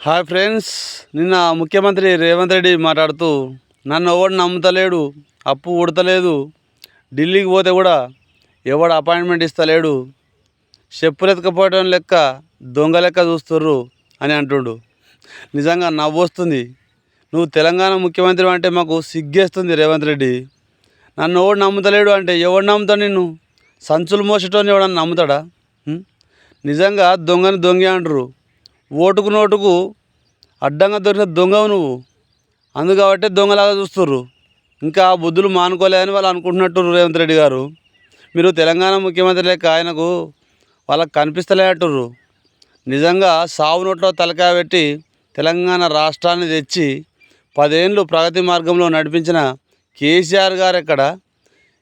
Hi friends, నిన్న ముఖ్యమంత్రి రేవంత్ రెడ్డి మాట్లాడుతూ నన్ను ఎవడు నమ్ముతలేడు, అప్పు ఉడతలేదు, ఢిల్లీకి పోతే కూడా ఎవడు అపాయింట్మెంట్ ఇస్తలేడు, చెప్పులెత్తుకపోవడం లెక్క దొంగ లెక్క చూస్తుర్రు అని అంటుండు. నిజంగా నవ్వొస్తుంది. నువ్వు తెలంగాణ ముఖ్యమంత్రి అంటే మాకు సిగ్గేస్తుంది రేవంత్ రెడ్డి. నన్ను ఎవడు నమ్ముతలేడు అంటే ఎవడు నమ్ముతాడు? నిన్ను సంచులు మోసేటోని ఎవడన్నా నమ్ముతాడా? నిజంగా దొంగని దొంగ అంటారు. ఓటుకు నోటుకు అడ్డంగా దొరికిన దొంగవు నువ్వు. అందుకబట్టే దొంగలాగా చూస్తుర్రు. ఇంకా బుద్ధులు మానుకోలే అని వాళ్ళు అనుకుంటున్నట్టు రేవంత్ రెడ్డి గారు. మీరు తెలంగాణ ముఖ్యమంత్రి లెక్క ఆయనకు వాళ్ళకి కనిపిస్తలే అంటుర్రు. నిజంగా సావు నోట్లో తలకాయ పెట్టి తెలంగాణ రాష్ట్రాన్ని తెచ్చి 10 ఏళ్ళు ప్రగతి మార్గంలో నడిపించిన కేసీఆర్ గారు ఎక్కడ?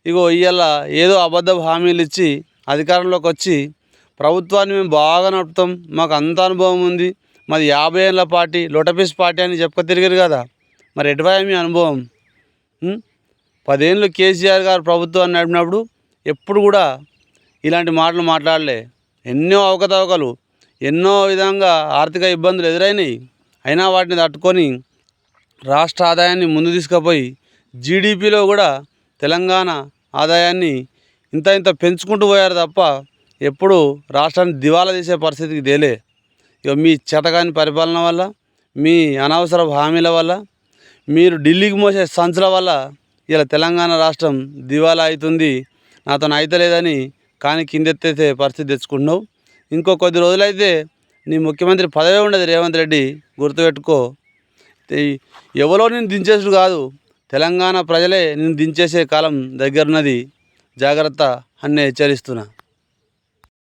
ఇగో ఇవాళ ఏదో అబద్ధపు హామీలు ఇచ్చి అధికారంలోకి వచ్చి ప్రభుత్వాన్ని మేము బాగా నడుపుతాం, మాకు అంత అనుభవం ఉంది, మాది 50 ఏళ్ళ పార్టీ, లొటపీస్ పార్టీ అని చెప్పుక తిరిగారు కదా. మరి ఎటువైపు మీ అనుభవం? 10 ఏళ్ళు కేసీఆర్ గారు ప్రభుత్వాన్ని నడిపినప్పుడు ఎప్పుడు కూడా ఇలాంటి మాటలు మాట్లాడలే. ఎన్నో అవకతవకలు, ఎన్నో విధంగా ఆర్థిక ఇబ్బందులు ఎదురైనాయి. అయినా వాటిని తట్టుకొని రాష్ట్ర ఆదాయాన్ని ముందు తీసుకుపోయి జీడిపిలో కూడా తెలంగాణ ఆదాయాన్ని ఇంత పెంచుకుంటూ పోయారు తప్ప ఎప్పుడు రాష్ట్రాన్ని దివాలా తీసే పరిస్థితికి తేలే. ఇక మీ చేతకాని పరిపాలన వల్ల, మీ అనవసర హామీల వల్ల, మీరు ఢిల్లీకి మోసే సంచుల వల్ల ఇలా తెలంగాణ రాష్ట్రం దివాలా అవుతుంది. నాతో అయితలేదని కానీ కిందెత్తేసే పరిస్థితి తెచ్చుకుంటున్నావు. ఇంకో కొద్ది రోజులైతే నీ ముఖ్యమంత్రి పదవే ఉండదు రేవంత్ రెడ్డి, గుర్తుపెట్టుకో. ఎవరో నేను దించేసుడు కాదు, తెలంగాణ ప్రజలే నేను దించేసే కాలం దగ్గరున్నది. జాగ్రత్త అని హెచ్చరిస్తున్నా.